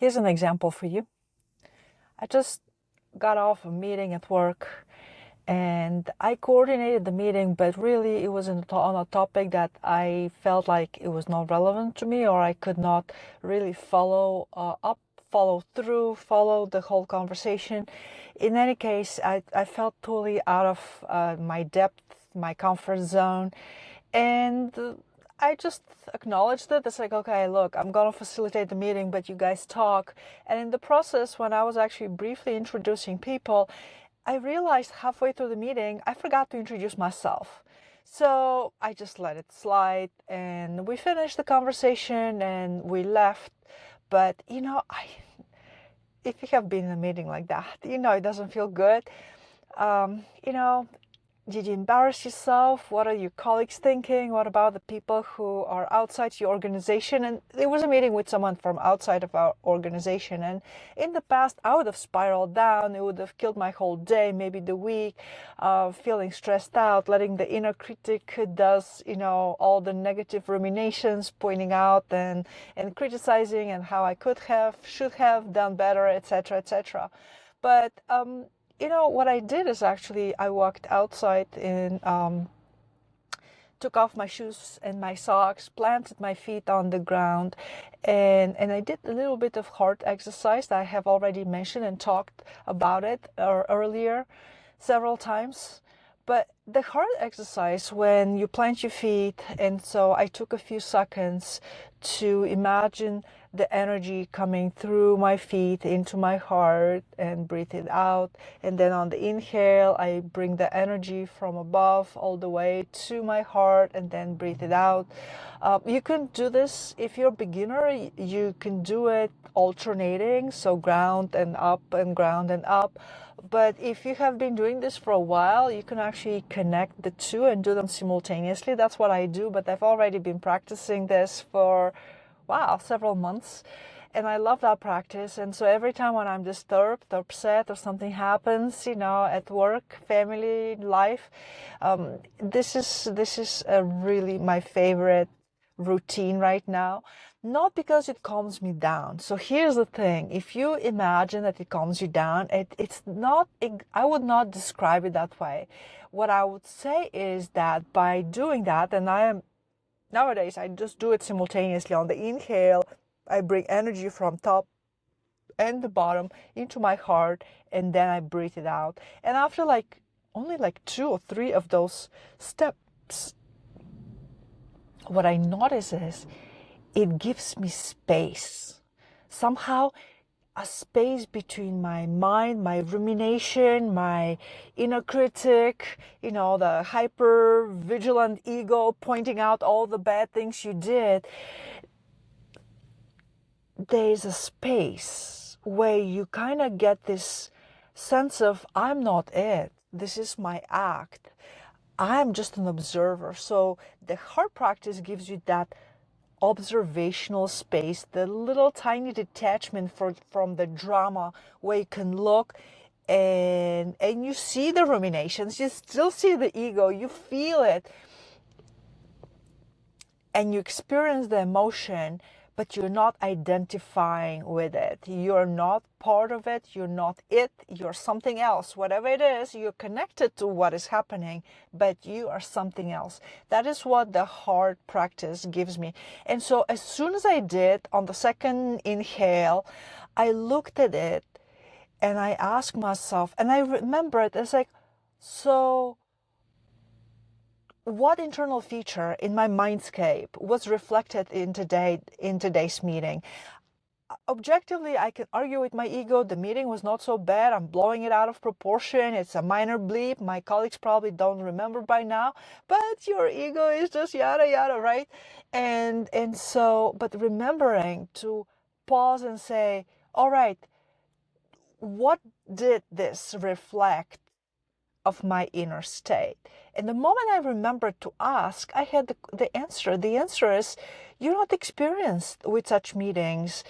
Here's an example for you. I just got off a meeting at work and I coordinated the meeting, but really it was on a topic that I felt like it was not relevant to me, or I could not really follow through, follow the whole conversation. In any case, I felt totally out of my depth, my comfort zone, and I just acknowledged it. It's like, okay, look, I'm gonna facilitate the meeting, but you guys talk. And in the process, when I was actually briefly introducing people, I realized halfway through the meeting, I forgot to introduce myself. So I just let it slide and we finished the conversation and we left. But if you have been in a meeting like that, it doesn't feel good. Um, you know, did you embarrass yourself? What are your colleagues thinking? What about the people who are outside your organization? And there was a meeting with someone from outside of our organization. And in the past, I would have spiraled down. It would have killed my whole day, maybe the week, feeling stressed out, letting the inner critic who does, all the negative ruminations, pointing out and criticizing and how I should have done better, etc., etc. But what I did is actually I walked outside and took off my shoes and my socks, planted my feet on the ground, and I did a little bit of heart exercise that I have already mentioned and talked about it earlier several times. But the heart exercise, when you plant your feet, and so I took a few seconds to imagine the energy coming through my feet into my heart and breathe it out. And then on the inhale, I bring the energy from above all the way to my heart and then breathe it out. You can do this if you're a beginner. You can do it alternating, so ground and up and ground and up. But if you have been doing this for a while, you can actually connect the two and do them simultaneously. That's what I do, but I've already been practicing this for, wow, several months. And I love that practice. And so every time when I'm disturbed, upset, or something happens, at work, family, life, this is really my favorite routine right now. Not because it calms me down. So here's the thing. If you imagine that it calms you down, it's not, I would not describe it that way. What I would say is that by doing that, and nowadays I just do it simultaneously. On the inhale, I bring energy from top and the bottom into my heart, and then I breathe it out. And after only 2 or 3 of those steps, what I notice is it gives me space. Somehow, a space between my mind, my rumination, my inner critic, the hyper vigilant ego pointing out all the bad things you did. There's a space where you kind of get this sense of, I'm not it. This is my act. I'm just an observer. So the heart practice gives you that observational space, the little tiny detachment from the drama, where you can look and you see the ruminations, you still see the ego, you feel it, and you experience the emotion, but you're not identifying with it. You're not part of it. You're not it. You're something else. Whatever it is, you're connected to what is happening, but you are something else. That is what the heart practice gives me. And so as soon as I did, on the second inhale, I looked at it and I asked myself, and I remembered, it's like, so what internal feature in my mindscape was reflected in today's meeting? Objectively, I can argue with my ego. The meeting was not so bad. I'm blowing it out of proportion. It's a minor bleep. My colleagues probably don't remember by now, but your ego is just yada yada, right? And so, but remembering to pause and say, all right, what did this reflect of my inner state? And the moment I remembered to ask, I had the answer. The answer is, you're not experienced with such meetings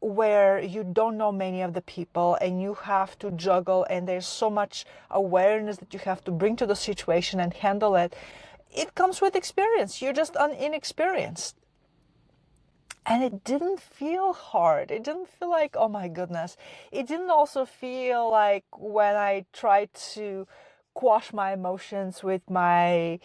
where you don't know many of the people and you have to juggle, and there's so much awareness that you have to bring to the situation and handle it. It comes with experience. You're just inexperienced. And it didn't feel hard. It didn't feel like, oh my goodness. It didn't also feel like when I tried to quash my emotions with my,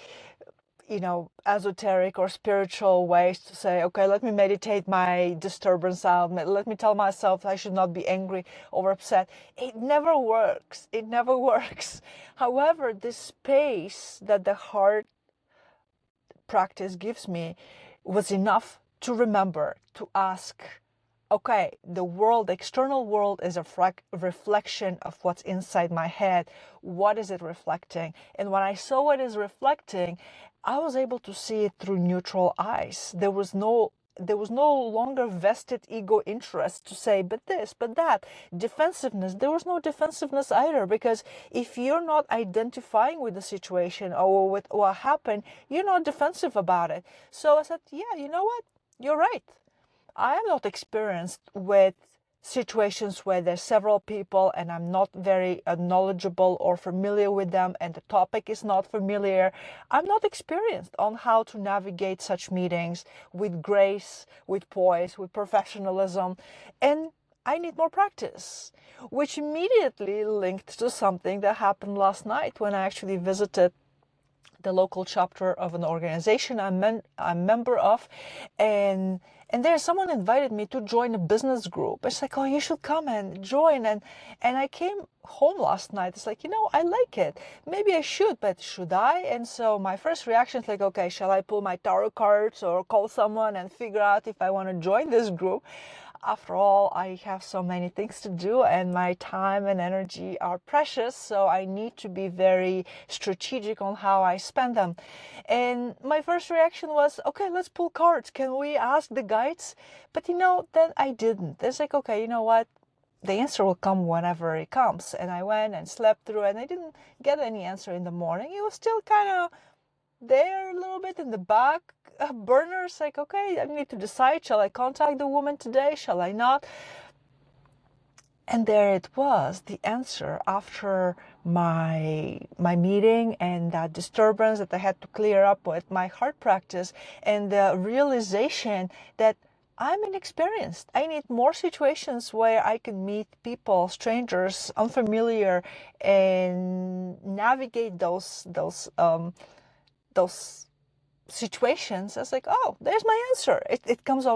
esoteric or spiritual ways to say, okay, let me meditate my disturbance out. Let me tell myself I should not be angry or upset. It never works. It never works. However, this space that the heart practice gives me was enough to remember to ask, okay, the world, the external world is a reflection of what's inside my head. What is it reflecting? And when I saw what is reflecting, I was able to see it through neutral eyes. There was no longer vested ego interest to say, but this, but that. Defensiveness. There was no defensiveness either, because if you're not identifying with the situation or with what happened, you're not defensive about it. So I said, yeah, you know what? You're right. I am not experienced with situations where there's several people and I'm not very knowledgeable or familiar with them and the topic is not familiar. I'm not experienced on how to navigate such meetings with grace, with poise, with professionalism, and I need more practice, which immediately linked to something that happened last night when I actually visited the local chapter of an organization I'm a member of, and there someone invited me to join a business group. It's like, oh, you should come and join. And I came home last night. It's like, I like it. Maybe I should, but should I? And so my first reaction is like, okay, shall I pull my tarot cards or call someone and figure out if I want to join this group? After all, I have so many things to do and my time and energy are precious, so I need to be very strategic on how I spend them. And my first reaction was, okay, let's pull cards. Can we ask the guides? But then I didn't. It's like, okay, you know what? The answer will come whenever it comes. And I went and slept through and I didn't get any answer in the morning. It was still kind of there a little bit in the back burners, like, okay, I need to decide, shall I contact the woman today, shall I not? And there it was, the answer after my meeting and that disturbance that I had to clear up with my heart practice, and the realization that I'm inexperienced. I need more situations where I can meet people, strangers, unfamiliar, and navigate those situations. It's like, oh, there's my answer. It comes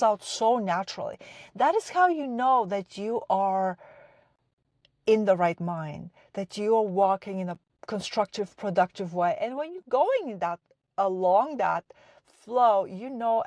out so naturally. That is how you know that you are in the right mind, that you are walking in a constructive, productive way. And when you're going along that flow,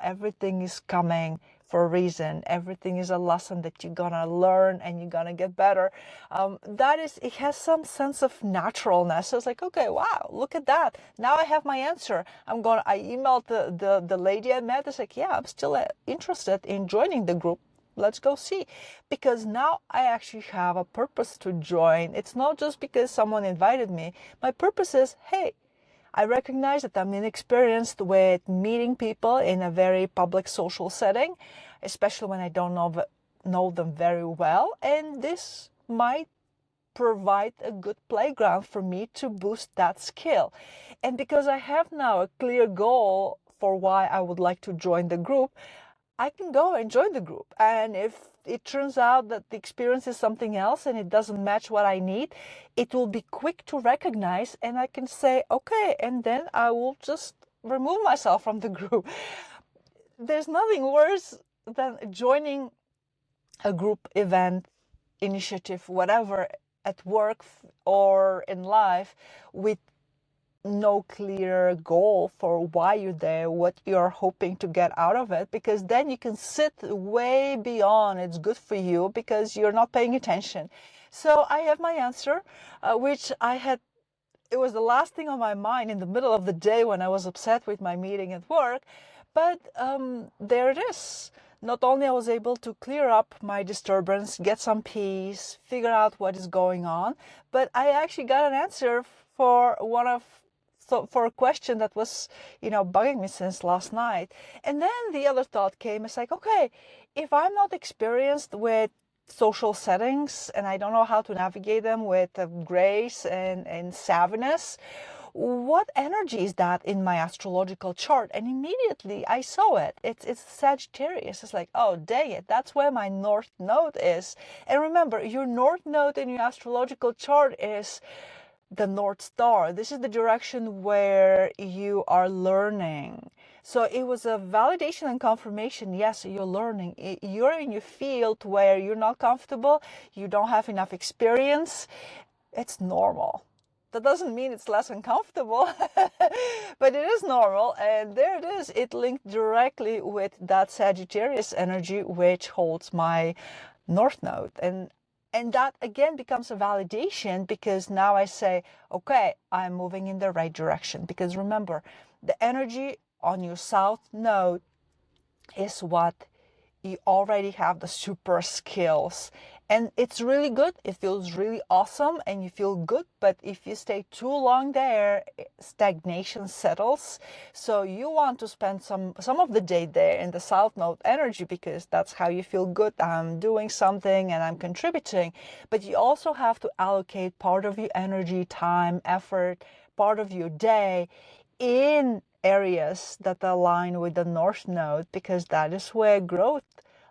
everything is coming for a reason. Everything is a lesson that you're gonna learn and you're gonna get better. It has some sense of naturalness. So it's like, okay, wow, look at that. Now I have my answer. I emailed the lady I met. It's like, yeah, I'm still interested in joining the group. Let's go see. Because now I actually have a purpose to join. It's not just because someone invited me. My purpose is, hey, I recognize that I'm inexperienced with meeting people in a very public social setting, especially when I don't know them very well. And this might provide a good playground for me to boost that skill. And because I have now a clear goal for why I would like to join the group, I can go and join the group. And if it turns out that the experience is something else and it doesn't match what I need, it will be quick to recognize and I can say, okay, and then I will just remove myself from the group. There's nothing worse than joining a group event, initiative, whatever, at work or in life with no clear goal for why you're there, what you're hoping to get out of it, because then you can sit way beyond it's good for you because you're not paying attention. So I have my answer, which it was the last thing on my mind in the middle of the day when I was upset with my meeting at work. But there it is. Not only I was able to clear up my disturbance, get some peace, figure out what is going on, but I actually got an answer for for a question that was, bugging me since last night. And then the other thought came, it's like, okay, if I'm not experienced with social settings and I don't know how to navigate them with grace and savviness, what energy is that in my astrological chart? And immediately I saw it. It's Sagittarius. It's like, oh, dang it, that's where my North Node is. And remember, your North Node in your astrological chart is the North Star. This is the direction where you are learning. So it was a validation and confirmation. Yes, you're learning. You're in your field where you're not comfortable. You don't have enough experience. It's normal. That doesn't mean it's less uncomfortable, but it is normal. And there it is. It linked directly with that Sagittarius energy, which holds my North Node. And that again becomes a validation, because now I say, okay, I'm moving in the right direction. Because remember, the energy on your South Node is what you already have the super skills, and it's really good. It feels really awesome and you feel good. But if you stay too long there, stagnation settles. So you want to spend some of the day there in the South Node energy, because that's how you feel good. I'm doing something and I'm contributing. But you also have to allocate part of your energy, time, effort, part of your day in areas that align with the North Node, because that is where growth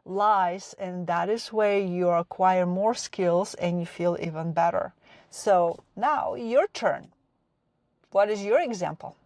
lies, and that is where you acquire more skills and you feel even better. So now your turn. What is your example?